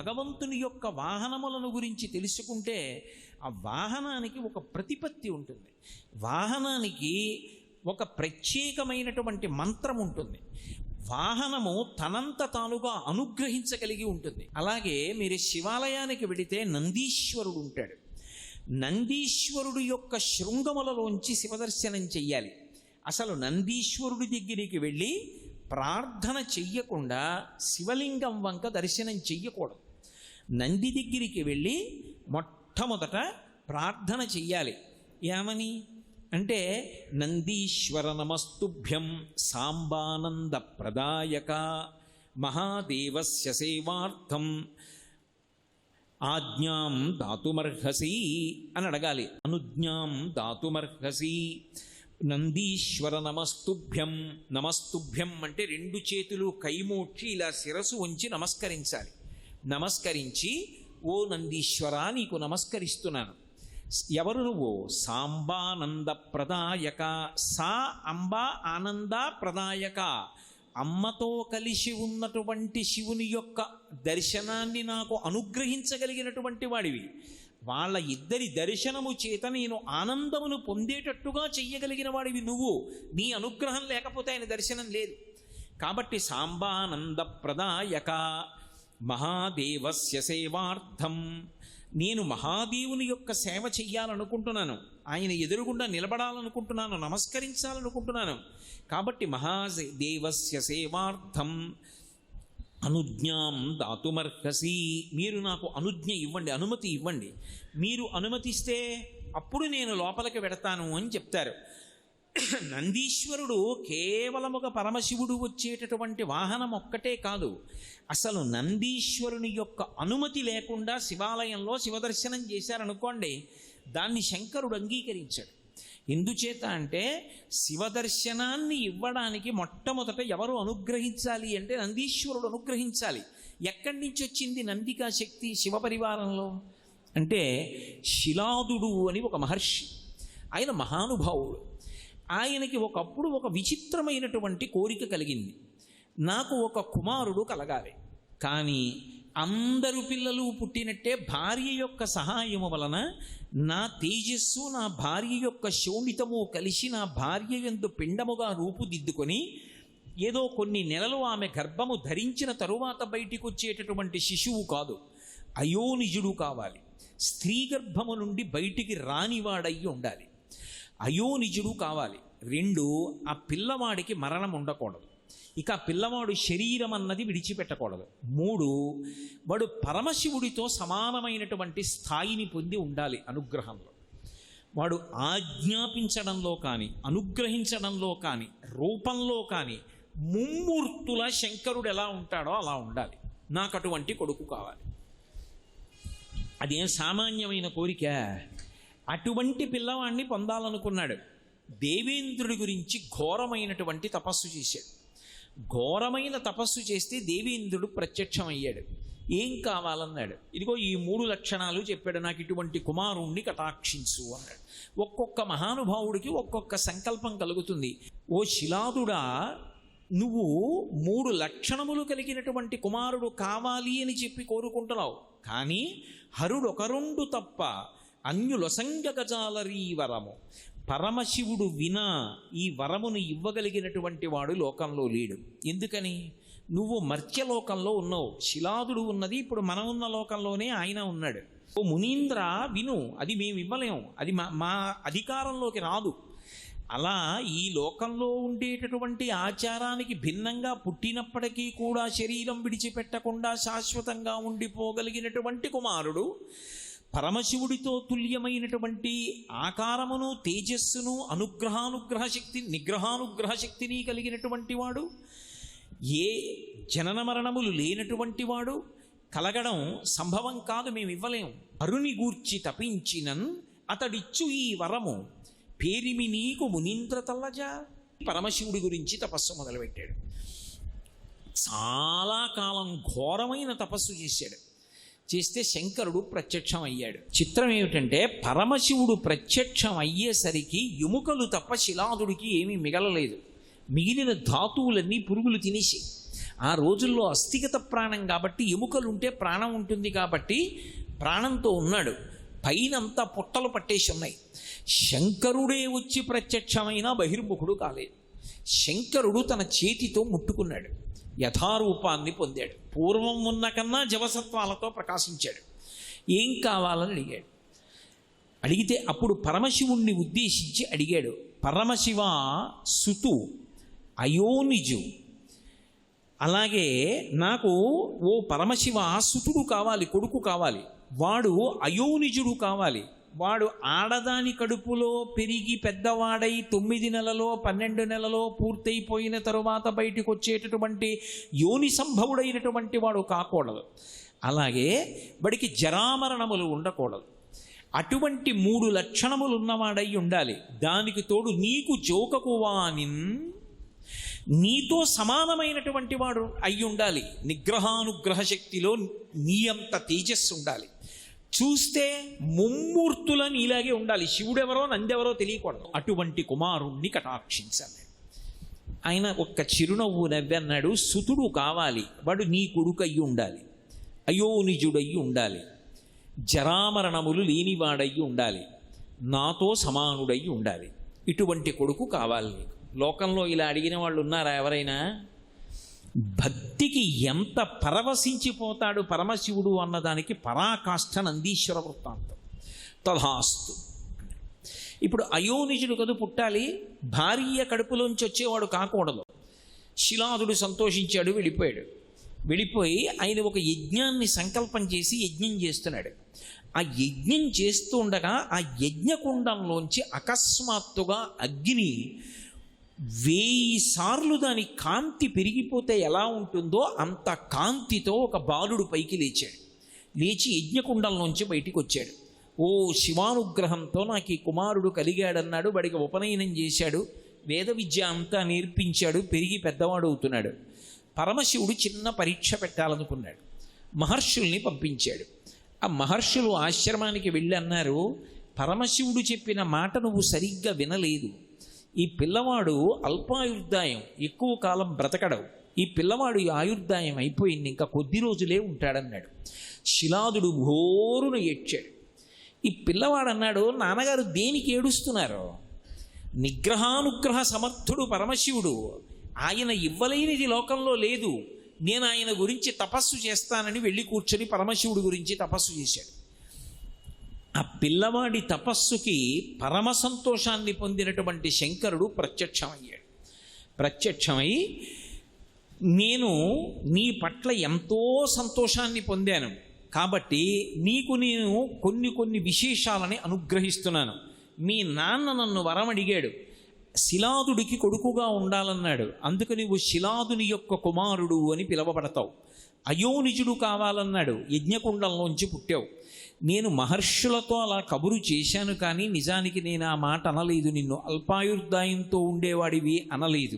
భగవంతుని యొక్క వాహనములను గురించి తెలుసుకుంటే ఆ వాహనానికి ఒక ప్రతిపత్తి ఉంటుంది, వాహనానికి ఒక ప్రత్యేకమైనటువంటి మంత్రం ఉంటుంది, వాహనము తనంత తానుగా అనుగ్రహించగలిగి ఉంటుంది. అలాగే మీరు శివాలయానికి వెడితే నందీశ్వరుడు ఉంటాడు. నందీశ్వరుడు యొక్క శృంగములలోంచి శివదర్శనం చెయ్యాలి. అసలు నందీశ్వరుడి దగ్గరికి వెళ్ళి ప్రార్థన చెయ్యకుండా శివలింగం వంక దర్శనం చెయ్యకూడదు. నంది దగ్గరికి వెళ్ళి మొట్టమొదట ప్రార్థన చెయ్యాలి. ఏమని అంటే, నందీశ్వర నమస్తుభ్యం సాంబానంద ప్రదాయక మహాదేవస్య సేవార్థం ఆజ్ఞాం దాతుమర్హసి అని అడగాలి. అనుజ్ఞాం దాతుమర్హసి. నందీశ్వర నమస్తుభ్యం. నమస్తుభ్యం అంటే రెండు చేతులు కైమోడ్చి ఇలా శిరసు ఉంచి నమస్కరించాలి. నమస్కరించి, ఓ నందీశ్వర నీకు నమస్కరిస్తున్నాను. ఎవరు నువ్వు? సాంబానంద ప్రదాయక. సా అంబ ఆనంద ప్రదాయక. అమ్మతో కలిసి ఉన్నటువంటి శివుని యొక్క దర్శనాన్ని నాకు అనుగ్రహించగలిగినటువంటి వాడివి. వాళ్ళ ఇద్దరి దర్శనము చేత నేను ఆనందమును పొందేటట్టుగా చెయ్యగలిగిన వాడివి నువ్వు. నీ అనుగ్రహం లేకపోతే ఆయన దర్శనం లేదు. కాబట్టి సాంబానంద ప్రదాయక మహాదేవస్య సేవార్థం. నేను మహాదేవుని యొక్క సేవ చెయ్యాలనుకుంటున్నాను, ఆయన ఎదురుగుండా నిలబడాలనుకుంటున్నాను, నమస్కరించాలనుకుంటున్నాను. కాబట్టి మహాదేవస్య సేవార్థం అనుజ్ఞాం దాతుమర్హసి. మీరు నాకు అనుజ్ఞ ఇవ్వండి, అనుమతి ఇవ్వండి. మీరు అనుమతిస్తే అప్పుడు నేను లోపలికి వెడతాను అని చెప్తారు. నందీశ్వరుడు కేవలముగా పరమశివుడు వచ్చేటటువంటి వాహనం ఒక్కటే కాదు, అసలు నందీశ్వరుని యొక్క అనుమతి లేకుండా శివాలయంలో శివదర్శనం చేశారనుకోండి, దాన్ని శంకరుడు అంగీకరించాడు. ఎందుచేత అంటే శివదర్శనాన్ని ఇవ్వడానికి మొట్టమొదట ఎవరు అనుగ్రహించాలి అంటే నందీశ్వరుడు అనుగ్రహించాలి. ఎక్కడి నుంచి వచ్చింది నందికా శక్తి శివపరివారంలో అంటే, శిలాదుడు అని ఒక మహర్షి, ఆయన మహానుభావుడు. ఆయనకి ఒకప్పుడు ఒక విచిత్రమైనటువంటి కోరిక కలిగింది, నాకు ఒక కుమారుడు కలగాలి. కానీ అందరు పిల్లలు పుట్టినట్టే భార్య యొక్క సహాయము వలన నా తేజస్సు నా భార్య యొక్క శోణితము కలిసి నా భార్య యందు పిండముగా రూపుదిద్దుకొని ఏదో కొన్ని నెలలు ఆమె గర్భము ధరించిన తరువాత బయటికి వచ్చేటటువంటి శిశువు కాదు, అయోనిజుడు కావాలి. స్త్రీ గర్భము నుండి బయటికి రానివాడయ్యి ఉండాలి, అయోనిజుడు కావాలి. రెండు, ఆ పిల్లవాడికి మరణం ఉండకూడదు, ఇక పిల్లవాడు శరీరం అన్నది విడిచిపెట్టకూడదు. మూడు, వాడు పరమశివుడితో సమానమైనటువంటి స్థాయిని పొంది ఉండాలి అనుగ్రహంలో. వాడు ఆజ్ఞాపించడంలో కానీ అనుగ్రహించడంలో కానీ రూపంలో కానీ ముమ్మూర్తుల శంకరుడు ఎలా ఉంటాడో అలా ఉండాలి. నాకు అటువంటి కొడుకు కావాలి. అదేం సామాన్యమైన కోరిక. అటువంటి పిల్లవాడిని పొందాలనుకున్నాడు. దేవేంద్రుడి గురించి ఘోరమైనటువంటి తపస్సు చేశాడు. ఘోరమైన తపస్సు చేస్తే దేవేంద్రుడు ప్రత్యక్షమయ్యాడు. ఏం కావాలన్నాడు. ఇదిగో ఈ 3 లక్షణాలు చెప్పాడు, నాకు ఇటువంటి కుమారుణ్ణి కటాక్షించు అన్నాడు. ఒక్కొక్క మహానుభావుడికి ఒక్కొక్క సంకల్పం కలుగుతుంది. ఓ శిలాదుడా, నువ్వు 3 లక్షణములు కలిగినటువంటి కుమారుడు కావాలి అని చెప్పి కోరుకుంటున్నావు. కానీ హరుడొకరుండు తప్ప అన్యులొసంగ గజాలరీ వరము. పరమశివుడు వినా ఈ వరమును ఇవ్వగలిగినటువంటి వాడు లోకంలో లేడు. ఎందుకని? నువ్వు మర్త్యలోకంలో ఉన్నావు, శిలాదుడు ఉన్నది ఇప్పుడు మనం ఉన్న లోకంలోనే ఆయన ఉన్నాడు. ఓ మునీంద్ర విను, అది మేము ఇవ్వలేము, అది మా అధికారంలోకి రాదు. అలా ఈ లోకంలో ఉండేటటువంటి ఆచారానికి భిన్నంగా పుట్టినప్పటికీ కూడా శరీరం విడిచిపెట్టకుండా శాశ్వతంగా ఉండిపోగలిగినటువంటి కుమారుడు, పరమశివుడితో తుల్యమైనటువంటి ఆకారమును తేజస్సును అనుగ్రహానుగ్రహ శక్తి నిగ్రహానుగ్రహ శక్తిని కలిగినటువంటి వాడు, ఏ జనన మరణములు లేనటువంటి వాడు, కలగడం సంభవం కాదు, మేము ఇవ్వలేము. అరుని గూర్చి తపించినన్ అతడిచ్చు ఈ వరము పేరిమి నీకు మునీంద్ర తల్లజా. పరమశివుడి గురించి తపస్సు మొదలుపెట్టాడు. చాలా కాలం ఘోరమైన తపస్సు చేశాడు. చేస్తే శంకరుడు ప్రత్యక్షం అయ్యాడు. చిత్రం ఏమిటంటే, పరమశివుడు ప్రత్యక్షం అయ్యేసరికి ఎముకలు తప్ప శిలాదుడికి ఏమీ మిగలలేదు. మిగిలిన ధాతువులన్నీ పురుగులు తినేసి ఆ రోజుల్లో అస్థిగత ప్రాణం కాబట్టి, ఎముకలుంటే ప్రాణం ఉంటుంది కాబట్టి ప్రాణంతో ఉన్నాడు. పైనంతా పుట్టలు పట్టేసి ఉన్నాయి. శంకరుడే వచ్చి ప్రత్యక్షమైన బహిర్ముఖుడు కాలేదు. శంకరుడు తన చేతితో ముట్టుకున్నాడు, యథారూపాన్ని పొందాడు. పూర్వం ఉన్న కన్నా జవసత్వాలతో ప్రకాశించాడు. ఏం కావాలని అడిగాడు. అడిగితే అప్పుడు పరమశివుణ్ణి ఉద్దేశించి అడిగాడు, పరమశివ సుతు అయోనిజు, అలాగే నాకు ఓ పరమశివ సుతుడు కావాలి, కొడుకు కావాలి, వాడు అయోనిజుడు కావాలి, వాడు ఆడదాని కడుపులో పెరిగి పెద్దవాడై 9 నెలలో 12 నెలలో పూర్తయిపోయిన తరువాత బయటికి వచ్చేటటువంటి యోని సంభవుడైనటువంటి వాడు కాకూడదు. అలాగే వాడికి జరామరణములు ఉండకూడదు. అటువంటి 3 లక్షణములు ఉన్నవాడై ఉండాలి. దానికి తోడు నీకు జోకకు వానిన్, నీతో సమానమైనటువంటి వాడు అయి ఉండాలి. నిగ్రహానుగ్రహ శక్తిలో నీ అంత తేజస్సు ఉండాలి. చూస్తే ముమ్మూర్తుల నీలాగే ఉండాలి. శివుడెవరో నందెవరో తెలియకూడదు. అటువంటి కుమారుణ్ణి కటాక్షించాలి. ఆయన ఒక్క చిరునవ్వు నవ్వన్నాడు, సుతుడు కావాలి, వాడు నీ కొడుకు అయ్యి ఉండాలి, అయోనిజుడయ్యి ఉండాలి, జరామరణములు లేనివాడయ్యి ఉండాలి, నాతో సమానుడయ్యి ఉండాలి. ఇటువంటి కొడుకు కావాలి నీకు. లోకంలో ఇలా అడిగిన వాళ్ళు ఉన్నారా ఎవరైనా? భక్తికి ఎంత పరవశించిపోతాడు పరమశివుడు అన్నదానికి పరాకాష్ఠ నందీశ్వర వృత్తాంతం. తథాస్తు. ఇప్పుడు అయోనిజుడు కదు పుట్టాలి, భార్య కడుపులోంచి వచ్చేవాడు కాకూడదు. శిలాదుడు సంతోషించాడు, వెళ్ళిపోయి ఆయన ఒక యజ్ఞాన్ని సంకల్పం చేసి యజ్ఞం చేస్తున్నాడు. ఆ యజ్ఞం చేస్తూ ఉండగా ఆ యజ్ఞకుండంలోంచి అకస్మాత్తుగా అగ్ని 1000 సార్లు దాని కాంతి పెరిగిపోతే ఎలా ఉంటుందో అంత కాంతితో ఒక బాలుడు పైకి లేచాడు. లేచి యజ్ఞకుండంలోంచి బయటికి వచ్చాడు. ఓ శివానుగ్రహంతో నాకు ఈ కుమారుడు కలిగాడన్నాడు. వాడికి ఉపనయనం చేశాడు, వేద విద్య అంతా నేర్పించాడు, పెరిగి పెద్దవాడు అవుతున్నాడు. పరమశివుడు చిన్న పరీక్ష పెట్టాలనుకున్నాడు. మహర్షుల్ని పంపించాడు. ఆ మహర్షులు ఆశ్రమానికి వెళ్ళి అన్నారు, పరమశివుడు చెప్పిన మాట నువ్వు సరిగ్గా వినలేదు. ఈ పిల్లవాడు అల్పాయుర్దాయం, ఎక్కువ కాలం బ్రతకడవు. ఈ పిల్లవాడు ఈ ఆయుర్దాయం అయిపోయింది, ఇంకా కొద్ది రోజులే ఉంటాడన్నాడు. శిలాదుడు ఘోరున ఏడ్చాడు. ఈ పిల్లవాడు అన్నాడు, నాన్నగారు దేనికి ఏడుస్తున్నారు? నిగ్రహానుగ్రహ సమర్థుడు పరమశివుడు, ఆయన ఇవ్వలేనిది లోకంలో లేదు. నేను ఆయన గురించి తపస్సు చేస్తానని వెళ్ళి కూర్చొని పరమశివుడి గురించి తపస్సు చేశాడు. ఆ పిల్లవాడి తపస్సుకి పరమ సంతోషాన్ని పొందినటువంటి శంకరుడు ప్రత్యక్షమై నేను నీ పట్ల ఎంతో సంతోషాన్ని పొందాను కాబట్టి నీకు నేను కొన్ని విశేషాలని అనుగ్రహిస్తున్నాను. మీ నాన్న నన్ను వరం అడిగాడు, శిలాదుడికి కొడుకుగా ఉండాలన్నాడు. అందుకు నీవు శిలాదుని యొక్క కుమారుడు అని పిలవబడతావు. అయోనిజుడు కావాలన్నాడు, యజ్ఞకుండంలోంచి పుట్టావు. నేను మహర్షులతో అలా కబురు చేశాను, కానీ నిజానికి నేను ఆ మాట అనలేదు. నిన్ను అల్పాయుర్దాయంతో ఉండేవాడివి అనలేదు.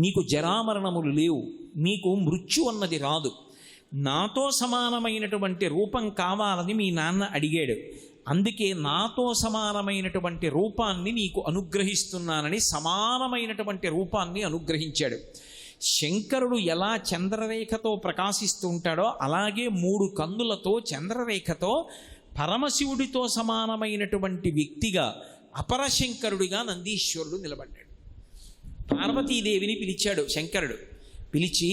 నీకు జరామరణములు లేవు, నీకు మృత్యు అన్నది రాదు. నాతో సమానమైనటువంటి రూపం కావాలని మీ నాన్న అడిగాడు. అందుకే నాతో సమానమైనటువంటి రూపాన్ని నీకు అనుగ్రహిస్తున్నానని సమానమైనటువంటి రూపాన్ని అనుగ్రహించాడు. శంకరుడు ఎలా చంద్రరేఖతో ప్రకాశిస్తూ ఉంటాడో అలాగే 3 కన్నులతో చంద్రరేఖతో పరమశివుడితో సమానమైనటువంటి వ్యక్తిగా అపరశంకరుడిగా నందీశ్వరుడు నిలబడ్డాడు. పార్వతీదేవిని పిలిచాడు శంకరుడు. పిలిచి,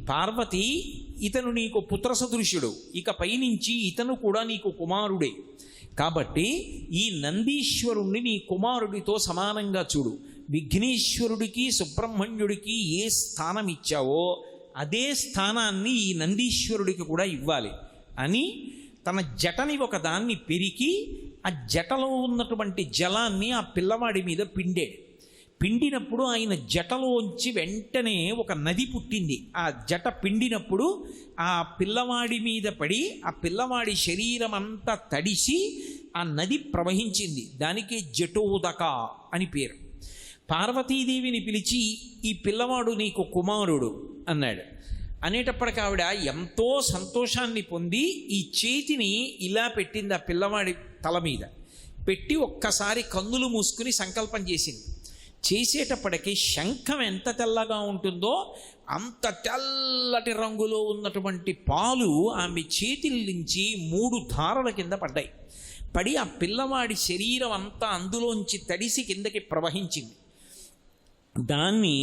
పార్వతి, ఇతను నీకు పుత్ర సదృశ్యుడు, ఇక పైనుంచి ఇతను కూడా నీకు కుమారుడే. కాబట్టి ఈ నందీశ్వరుణ్ణి నీ కుమారుడితో సమానంగా చూడు. విఘ్నేశ్వరుడికి సుబ్రహ్మణ్యుడికి ఏ స్థానం ఇచ్చావో అదే స్థానాన్ని ఈ నందీశ్వరుడికి కూడా ఇవ్వాలి అని తన జటని ఒకదాన్ని పెరికి ఆ జటలో ఉన్నటువంటి జలాన్ని ఆ పిల్లవాడి మీద పిండాడు. పిండినప్పుడు ఆయన జటలోంచి వెంటనే ఒక నది పుట్టింది. ఆ జట పిండినప్పుడు ఆ పిల్లవాడి మీద పడి ఆ పిల్లవాడి శరీరం అంతా తడిసి ఆ నది ప్రవహించింది. దానికి జటోదక అని పేరు. పార్వతీదేవిని పిలిచి, ఈ పిల్లవాడు నీకు కుమారుడు అన్నాడు. అనేటప్పటికి ఆవిడ ఎంతో సంతోషాన్ని పొంది ఈ చేతిని ఇలా పెట్టింది ఆ పిల్లవాడి తల మీద పెట్టి ఒక్కసారి కన్నులు మూసుకుని సంకల్పం చేసింది. చేసేటప్పటికి శంఖం ఎంత తెల్లగా ఉంటుందో అంత తెల్లటి రంగులో ఉన్నటువంటి పాలు ఆమె చేతుల నుంచి 3 ధారల కింద పడ్డాయి. పడి ఆ పిల్లవాడి శరీరం అంతా అందులోంచి తడిసి కిందకి ప్రవహించింది. దాన్ని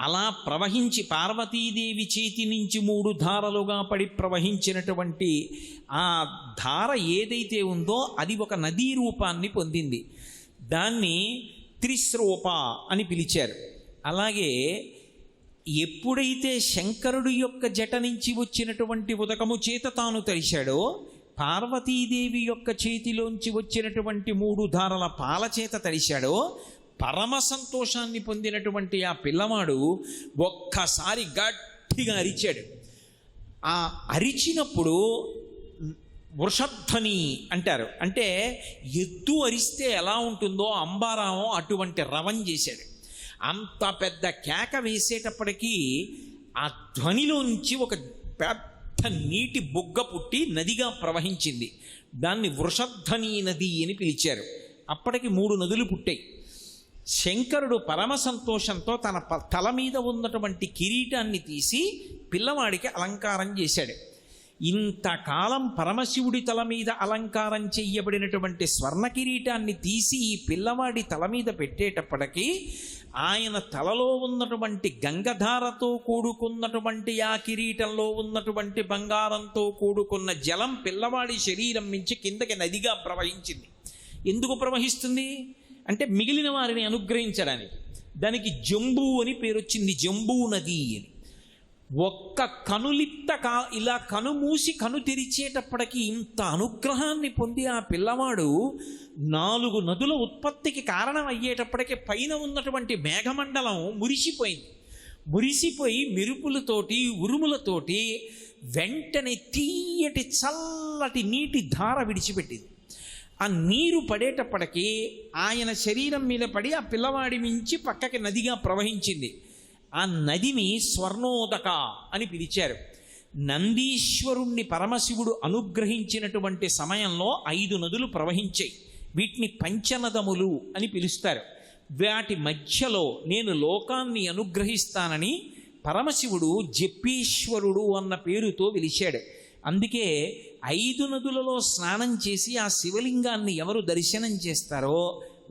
అలా ప్రవహించి పార్వతీదేవి చేతి నుంచి 3 ధారలుగా పడి ప్రవహించినటువంటి ఆ ధార ఏదైతే ఉందో అది ఒక నదీ రూపాన్ని పొందింది. దాన్ని త్రిస్రూప అని పిలిచారు. అలాగే ఎప్పుడైతే శంకరుడు యొక్క జట నుంచి వచ్చినటువంటి ఉదకము చేత తాను తరిశాడో, పార్వతీదేవి యొక్క చేతిలోంచి వచ్చినటువంటి 3 ధారల పాల చేత తరిశాడో, పరమ సంతోషాన్ని పొందినటువంటి ఆ పిల్లవాడు ఒక్కసారి గట్టిగా అరిచాడు. ఆ అరిచినప్పుడు వృషధ్వని అంటారు. అంటే ఎద్దు అరిస్తే ఎలా ఉంటుందో అంబారామం అటువంటి రవం చేశాడు. అంత పెద్ద కేక వేసేటప్పటికీ ఆ ధ్వనిలోంచి ఒక పెద్ద నీటి బుగ్గ పుట్టి నదిగా ప్రవహించింది. దాన్ని వృషధ్వని నది అని పిలిచారు. అప్పటికి 3 నదులు పుట్టాయి. శంకరుడు పరమ సంతోషంతో తన తల మీద ఉన్నటువంటి కిరీటాన్ని తీసి పిల్లవాడికి అలంకారం చేశాడు. ఇంతకాలం పరమశివుడి తల మీద అలంకారం చెయ్యబడినటువంటి స్వర్ణ కిరీటాన్ని తీసి ఈ పిల్లవాడి తల మీద పెట్టేటప్పటికీ ఆయన తలలో ఉన్నటువంటి గంగధారతో కూడుకున్నటువంటి ఆ కిరీటంలో ఉన్నటువంటి బంగారంతో కూడుకున్న జలం పిల్లవాడి శరీరం నుంచి కిందకి నదిగా ప్రవహించింది. ఎందుకు ప్రవహిస్తుంది అంటే మిగిలిన వారిని అనుగ్రహించడానికి. దానికి జంబూ అని పేరు వచ్చింది, జంబూ నది అని. ఒక్క కనులిప్త ఇలా కను మూసి కను తెరిచేటప్పటికి ఇంత అనుగ్రహాన్ని పొంది ఆ పిల్లవాడు 4 నదుల ఉత్పత్తికి కారణం అయ్యేటప్పటికీ పైన ఉన్నటువంటి మేఘమండలం మురిసిపోయింది. మురిసిపోయి మెరుపులతోటి ఉరుములతోటి వెంటనే తీయటి చల్లటి నీటి ధార విడిచిపెట్టింది. ఆ నీరు పడేటప్పటికీ ఆయన శరీరం మీద పడి ఆ పిల్లవాడి మించి పక్కకి నదిగా ప్రవహించింది. ఆ నదిని స్వర్ణోదక అని పిలిచారు. నందీశ్వరుణ్ణి పరమశివుడు అనుగ్రహించినటువంటి సమయంలో 5 నదులు ప్రవహించాయి. వీటిని పంచనదములు అని పిలుస్తారు. వాటి మధ్యలో నేను లోకాన్ని అనుగ్రహిస్తానని పరమశివుడు జప్పీశ్వరుడు అన్న పేరుతో పిలిచాడు. అందుకే 5 నదులలో స్నానం చేసి ఆ శివలింగాన్ని ఎవరు దర్శనం చేస్తారో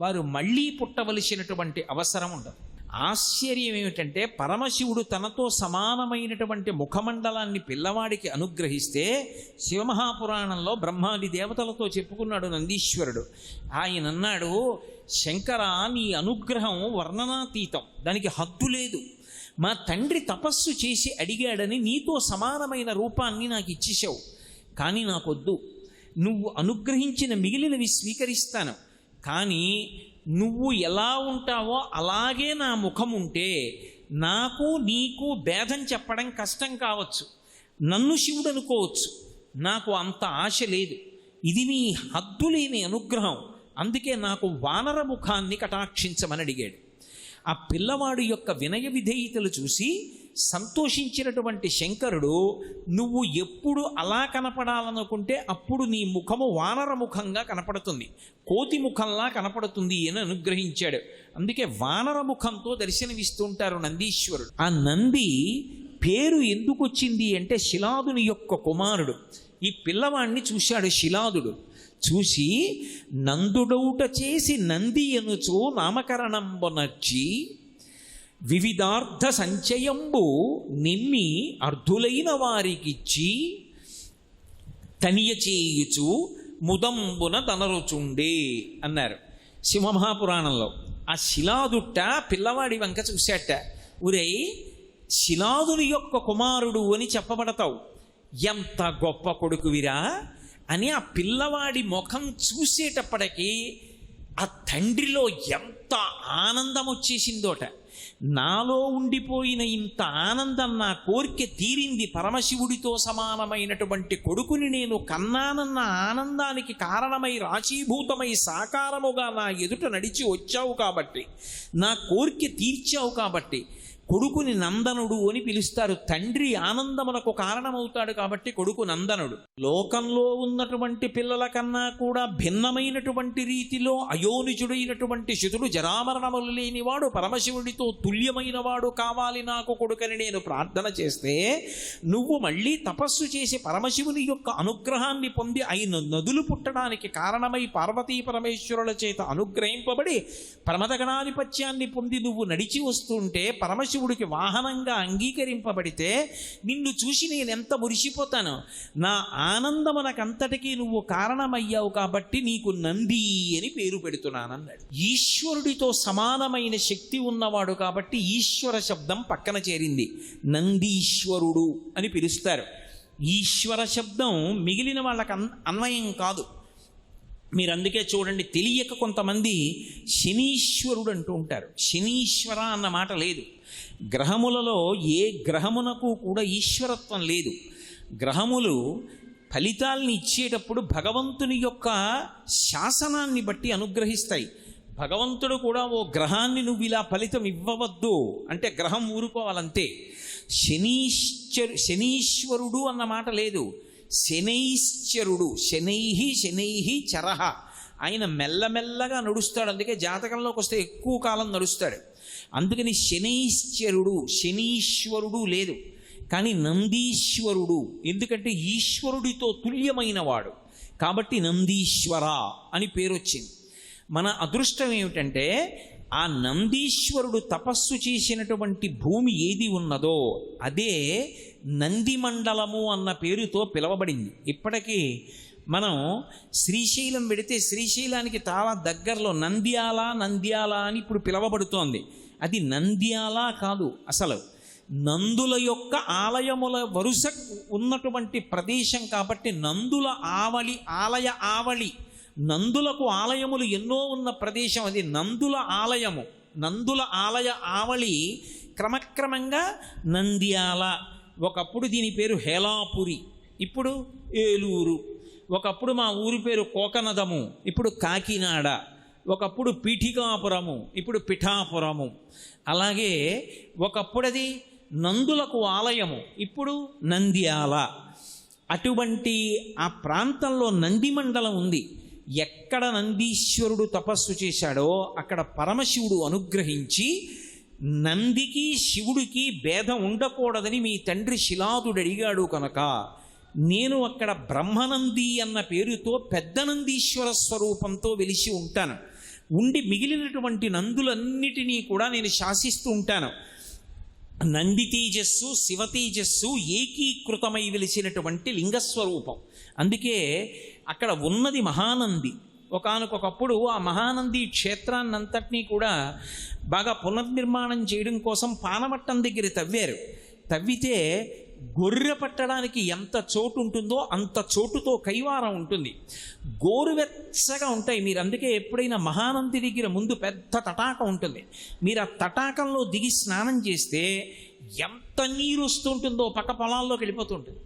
వారు మళ్ళీ పుట్టవలసినటువంటి అవసరం ఉండదు. ఆశ్చర్యం ఏమిటంటే పరమశివుడు తనతో సమానమైనటువంటి ముఖమండలాన్ని పిల్లవాడికి అనుగ్రహిస్తే శివమహాపురాణంలో బ్రహ్మాది దేవతలతో చెప్పుకున్నాడు నందీశ్వరుడు. ఆయన అన్నాడు, శంకర నీ అనుగ్రహం వర్ణనాతీతం, దానికి హద్దు లేదు. మా తండ్రి తపస్సు చేసి అడిగాడని నీతో సమానమైన రూపాన్ని నాకు ఇచ్చేసావు, కానీ నాకొద్దు. నువ్వు అనుగ్రహించిన మిగిలినవి స్వీకరిస్తాను, కానీ నువ్వు ఎలా ఉంటావో అలాగే నా ముఖం ఉంటే నాకు నీకు భేదం చెప్పడం కష్టం కావచ్చు, నన్ను శివుడు అనుకోవచ్చు, నాకు అంత ఆశ లేదు. ఇది నీ హద్దులేని అనుగ్రహం, అందుకే నాకు వానర ముఖాన్ని కటాక్షించమని అడిగాడు. ఆ పిల్లవాడు యొక్క వినయ విధేయతలు చూసి సంతోషించినటువంటి శంకరుడు, నువ్వు ఎప్పుడు అలా కనపడాలనుకుంటే అప్పుడు నీ ముఖము వానర ముఖంగా కనపడుతుంది, కోతి ముఖంలా కనపడుతుంది అని అనుగ్రహించాడు. అందుకే వానర ముఖంతో దర్శనమిస్తూ ఉంటారు నందీశ్వరుడు. ఆ నంది పేరు ఎందుకు వచ్చింది అంటే శిలాదుని యొక్క కుమారుడు. ఈ పిల్లవాడిని చూశాడు శిలాదుడు. చూసి నందుడౌట చేసి నంది అనుచు నామకరణంబొనర్చి వివిధార్థ సంచయంబు నిమ్మి అర్ధులైన వారికిచ్చి తనియ చేయుచు ముదంబున తనరుచుండే అన్నారు శివమహాపురాణంలో. ఆ శిలాదుట్ట పిల్లవాడి వంక చూశాట. ఉరై శిలాదుని యొక్క కుమారుడు అని చెప్పబడతావు, ఎంత గొప్ప కొడుకువిరా అని ఆ పిల్లవాడి ముఖం చూసేటప్పటికీ ఆ తండ్రిలో ఎంత ఆనందం వచ్చేసిందోట. నాలో ఉండిపోయిన ఇంత ఆనందం, నా కోరిక తీరింది, పరమశివుడితో సమానమైనటువంటి కొడుకుని నేను కన్నానన్న ఆనందానికి కారణమై రాశీభూతమై సాకారముగా నా ఎదుట నడిచి వచ్చావు కాబట్టి, నా కోరిక తీర్చావు కాబట్టి కొడుకుని నందనుడు అని పిలుస్తారు. తండ్రి ఆనందమునకు కారణమవుతాడు కాబట్టి కొడుకు నందనుడు. లోకంలో ఉన్నటువంటి పిల్లల కన్నా కూడా భిన్నమైనటువంటి రీతిలో అయోనిజుడైనటువంటి శుతుడు, జరామరణములు లేనివాడు, పరమశివుడితో తుల్యమైన వాడు కావాలి నాకు కొడుకని నేను ప్రార్థన చేస్తే, నువ్వు మళ్ళీ తపస్సు చేసి పరమశివుని యొక్క అనుగ్రహాన్ని పొంది ఆయన నదులు పుట్టడానికి కారణమై పార్వతీ పరమేశ్వరుల చేత అనుగ్రహింపబడి ప్రమదగణాధిపత్యాన్ని పొంది నువ్వు నడిచి వస్తుంటే పరమశివుడికి వాహనంగా అంగీకరింపబడితే నిన్ను చూసి నేను ఎంత మురిసిపోతాను. నా ఆనందమునకంతటికీ నువ్వు కారణమయ్యావు కాబట్టి నీకు నంది అని పేరు పెడుతున్నానన్నాడు. ఈశ్వరుడితో సమానమైన శక్తి ఉన్నవాడు కాబట్టి ఈశ్వర శబ్దం పక్కన చేరింది. నందీశ్వరుడు అని పిలుస్తారు. ఈశ్వర శబ్దం మిగిలిన వాళ్ళకి అన్వయం కాదు. మీరు అందుకే చూడండి, తెలియక కొంతమంది శనీశ్వరుడు అంటూ ఉంటారు. శనీశ్వర అన్న మాట లేదు. గ్రహములలో ఏ గ్రహమునకు కూడా ఈశ్వరత్వం లేదు. గ్రహములు ఫలితాల్ని ఇచ్చేటప్పుడు భగవంతుని యొక్క శాసనాన్ని బట్టి అనుగ్రహిస్తాయి. భగవంతుడు కూడా ఓ గ్రహాన్ని నువ్వు ఇలా ఫలితం ఇవ్వవద్దు అంటే గ్రహం ఊరుకోవాలంతే. శనీశ్వరుడు అన్న మాట లేదు. శనైశ్చరుడు, శనైహి చరహ. ఆయన మెల్లమెల్లగా నడుస్తాడు. అందుకే జాతకంలోకి వస్తే ఎక్కువ కాలం నడుస్తాడు. అందుకని శనైశ్చరుడు, శనీశ్వరుడు లేదు. కానీ నందీశ్వరుడు, ఎందుకంటే ఈశ్వరుడితో తుల్యమైన వాడు కాబట్టి నందీశ్వర అని పేరు వచ్చింది. మన అదృష్టం ఏమిటంటే ఆ నందీశ్వరుడు తపస్సు చేసినటువంటి భూమి ఏది ఉన్నదో అదే నందిమండలము అన్న పేరుతో పిలవబడింది. ఇప్పటికీ మనం శ్రీశైలం వెడితే శ్రీశైలానికి చాలా దగ్గరలో నంద్యాల అని ఇప్పుడు పిలవబడుతోంది. అది నంద్యాల కాదు, అసలు నందుల యొక్క ఆలయముల వరుస ఉన్నటువంటి ప్రదేశం కాబట్టి నందుల ఆలయ ఆవళి, నందులకు ఆలయములు ఎన్నో ఉన్న ప్రదేశం అది నందుల ఆలయము. నందుల ఆలయ ఆవళి క్రమక్రమంగా నంద్యాల. ఒకప్పుడు దీని పేరు హేలాపురి, ఇప్పుడు ఏలూరు. ఒకప్పుడు మా ఊరి పేరు కోకనదము, ఇప్పుడు కాకినాడ. ఒకప్పుడు పీఠికాపురము, ఇప్పుడు పిఠాపురము. అలాగే ఒకప్పుడు అది నందులకు ఆలయము, ఇప్పుడు నంద్యాల. అటువంటి ఆ ప్రాంతంలో నందిమండలం ఉంది. ఎక్కడ నందీశ్వరుడు తపస్సు చేశాడో అక్కడ పరమశివుడు అనుగ్రహించి, నందికి శివుడికి భేదం ఉండకూడదని మీ తండ్రి శిలాదుడు అడిగాడు కనుక నేను అక్కడ బ్రహ్మనంది అన్న పేరుతో పెద్ద నందీశ్వర స్వరూపంతో వెలిసి ఉంటాను. ఉండి మిగిలినటువంటి నందులన్నిటినీ కూడా నేను శాసిస్తూ ఉంటాను. నంది తేజస్సు, శివ తేజస్సు ఏకీకృతమై వెలిసినటువంటి లింగస్వరూపం. అందుకే అక్కడ ఉన్నది మహానంది. ఒకానొకప్పుడు ఆ మహానంది క్షేత్రాన్నంతటినీ కూడా బాగా పునర్నిర్మాణం చేయడం కోసం పానమట్టం దగ్గర తవ్వారు. తవ్వితే గొర్రె పట్టడానికి ఎంత చోటు ఉంటుందో అంత చోటుతో కైవారం ఉంటుంది. గోరువెచ్చగా ఉంటాయి. మీరు అందుకే ఎప్పుడైనా మహానంది దగ్గర ముందు పెద్ద తటాకం ఉంటుంది. మీరు ఆ తటాకంలో దిగి స్నానం చేస్తే ఎంత నీరు వస్తూ ఉంటుందో పక్క పొలాల్లోకి వెళ్ళిపోతుంటుంది.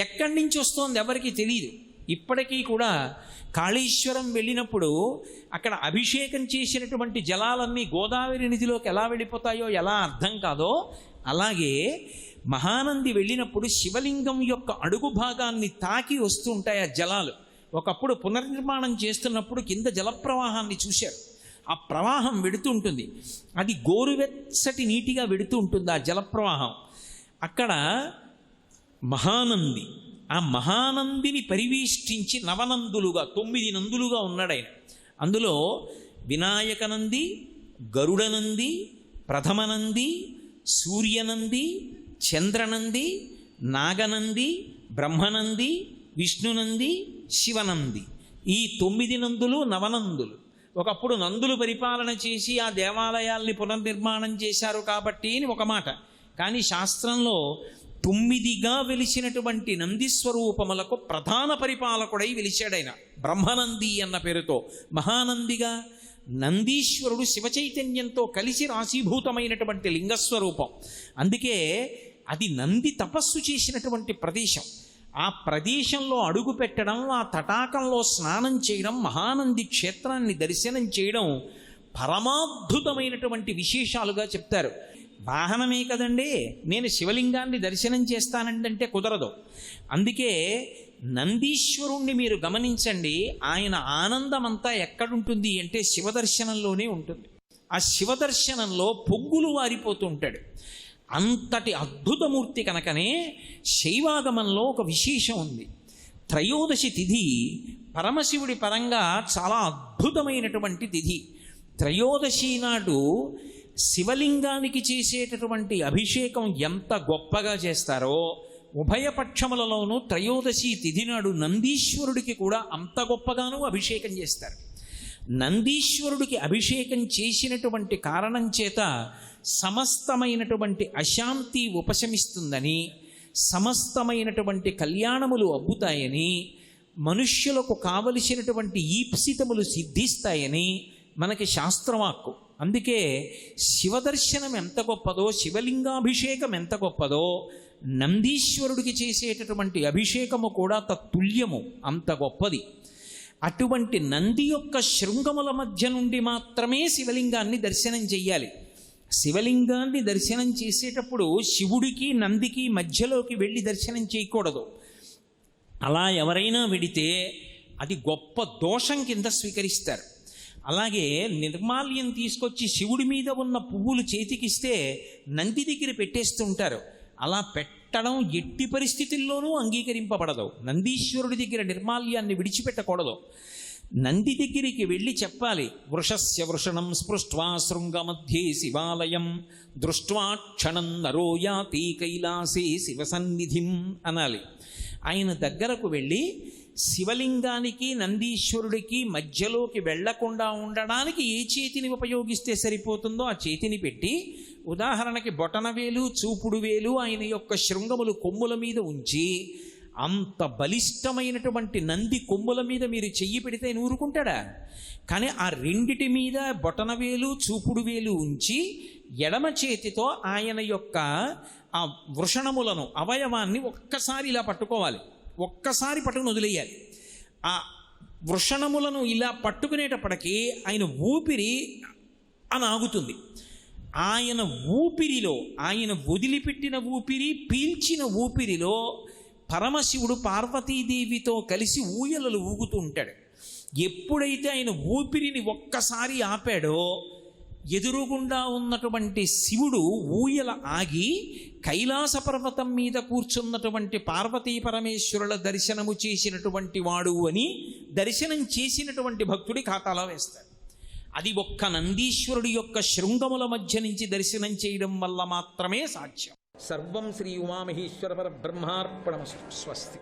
ఎక్కడి నుంచి వస్తుందో ఎవరికి తెలియదు. ఇప్పటికీ కూడా కాళేశ్వరం వెళ్ళినప్పుడు అక్కడ అభిషేకం చేసినటువంటి జలాలన్నీ గోదావరి నదిలోకి ఎలా వెళ్ళిపోతాయో ఎలా అర్థం కాదో, అలాగే మహానంది వెళ్ళినప్పుడు శివలింగం యొక్క అడుగు భాగాన్ని తాకి వస్తూ ఉంటాయి ఆ జలాలు. ఒకప్పుడు పునర్నిర్మాణం చేస్తున్నప్పుడు కింద జలప్రవాహాన్ని చూశారు. ఆ ప్రవాహం వెడుతూ ఉంటుంది. అది గోరువెచ్చటి నీటిగా వెడుతూ ఉంటుంది ఆ జలప్రవాహం. అక్కడ మహానంది, ఆ మహానందిని పరివేష్టించి నవనందులుగా 9 నందులుగా ఉన్నాడు ఆయన. అందులో వినాయకనంది, గరుడనంది, ప్రథమనంది, సూర్యనంది, చంద్రనంది, నాగనంది, బ్రహ్మనంది, విష్ణునంది, శివనంది. ఈ 9 నందులు నవనందులు. ఒకప్పుడు నందులు పరిపాలన చేసి ఆ దేవాలయాల్ని పునర్నిర్మాణం చేశారు కాబట్టి అని ఒక మాట. కానీ శాస్త్రంలో 9గా వెలిసినటువంటి నందిస్వరూపములకు ప్రధాన పరిపాలకుడై వెలిశాడైన బ్రహ్మనంది అన్న పేరుతో. మహానందిగా నందీశ్వరుడు శివచైతన్యంతో కలిసి రాశీభూతమైనటువంటి లింగస్వరూపం. అందుకే అది నంది తపస్సు చేసినటువంటి ప్రదేశం. ఆ ప్రదేశంలో అడుగు పెట్టడం, ఆ తటాకంలో స్నానం చేయడం, మహానంది క్షేత్రాన్ని దర్శనం చేయడం పరమాద్భుతమైనటువంటి విశేషాలుగా చెప్తారు. వాహనమే కదండి, నేను శివలింగాన్ని దర్శనం చేస్తానంటే కుదరదు. అందుకే నందీశ్వరుణ్ణి మీరు గమనించండి, ఆయన ఆనందమంతా ఎక్కడుంటుంది అంటే శివదర్శనంలోనే ఉంటుంది. ఆ శివదర్శనంలో పొంగులు వారిపోతూ ఉంటాడు. అంతటి అద్భుతమూర్తి కనుకనే శైవాగమంలో ఒక విశేషం ఉంది. త్రయోదశి తిథి పరమశివుడి పరంగా చాలా అద్భుతమైనటువంటి తిథి. త్రయోదశి నాడు శివలింగానికి చేసేటటువంటి అభిషేకం ఎంత గొప్పగా చేస్తారో, ఉభయపక్షములలోనూ త్రయోదశి తిథి నాడు నందీశ్వరుడికి కూడా అంత గొప్పగానూ అభిషేకం చేస్తారు. నందీశ్వరుడికి అభిషేకం చేసినటువంటి కారణం చేత సమస్తమైనటువంటి అశాంతి ఉపశమిస్తుందని, సమస్తమైనటువంటి కళ్యాణములు అబ్బుతాయని, మనుష్యులకు కావలసినటువంటి ఈప్సితములు సిద్ధిస్తాయని మనకి శాస్త్రవాక్కు. అందుకే శివదర్శనం ఎంత గొప్పదో, శివలింగాభిషేకం ఎంత గొప్పదో, నందీశ్వరుడికి చేసేటటువంటి అభిషేకము కూడా తత్తుల్యము, అంత గొప్పది. అటువంటి నంది యొక్క శృంగముల మధ్య నుండి మాత్రమే శివలింగాన్ని దర్శనం చెయ్యాలి. శివలింగాన్ని దర్శనం చేసేటప్పుడు శివుడికి నందికి మధ్యలోకి వెళ్ళి దర్శనం చేయకూడదు. అలా ఎవరైనా వెడితే అది గొప్ప దోషం కింద స్వీకరిస్తారు. అలాగే నిర్మాల్యం తీసుకొచ్చి శివుడి మీద ఉన్న పువ్వులు చేతికిస్తే నంది దగ్గర పెట్టేస్తుంటారు. అలా పెట్టడం ఎట్టి పరిస్థితుల్లోనూ అంగీకరింపబడదు. నందీశ్వరుడి దగ్గర నిర్మాల్యాన్ని విడిచిపెట్టకూడదు. నంది దగ్గరికి వెళ్ళి చెప్పాలి, వృషస్య వృషణం స్పృష్ట్వా శృంగమధ్యే శివాలయం దృష్ట్వా క్షణం నరో యాతి కైలాసే శివసన్నిధిం అనాలి. ఆయన దగ్గరకు వెళ్ళి శివలింగానికి నందీశ్వరుడికి మధ్యలోకి వెళ్లకుండా ఉండడానికి ఏ చేతిని ఉపయోగిస్తే సరిపోతుందో ఆ చేతిని పెట్టి, ఉదాహరణకి బొటనవేలు చూపుడు వేలు ఆయన యొక్క శృంగములు కొమ్ముల మీద ఉంచి, అంత బలిష్టమైనటువంటి నంది కొమ్ముల మీద మీరు చెయ్యి పెడితే ఊరుకుంటాడా? కానీ ఆ రెండిటి మీద బొటనవేలు చూపుడు వేలు ఉంచి ఎడమ చేతితో ఆయన యొక్క ఆ వృషణములను అవయవాన్ని ఒక్కసారి ఇలా పట్టుకోవాలి, ఒక్కసారి పట్టుకుని వదిలేయాలి. ఆ వృషణములను ఇలా పట్టుకునేటప్పటికీ ఆయన ఊపిరి అని ఆగుతుంది. ఆయన ఊపిరిలో, ఆయన వదిలిపెట్టిన ఊపిరి, పీల్చిన ఊపిరిలో పరమశివుడు పార్వతీదేవితో కలిసి ఊయలలు ఊగుతూ ఉంటాడు. ఎప్పుడైతే ఆయన ఊపిరిని ఒక్కసారి ఆపాడో, ఎదురుగుండా ఉన్నటువంటి శివుడు ఊయల ఆగి కైలాస పర్వతం మీద కూర్చున్నటువంటి పార్వతీ పరమేశ్వరుల దర్శనము చేసినటువంటి వాడు అని దర్శనం చేసినటువంటి భక్తుడి ఖాతాలో వేస్తాడు. అది ఒక్క నందీశ్వరుడి యొక్క శృంగముల మధ్య నుంచి దర్శనం చేయడం వల్ల మాత్రమే సాధ్యం. సర్వం శ్రీ ఉమామహేశ్వర పరబ్రహ్మార్పణమస్తు. స్వస్తి.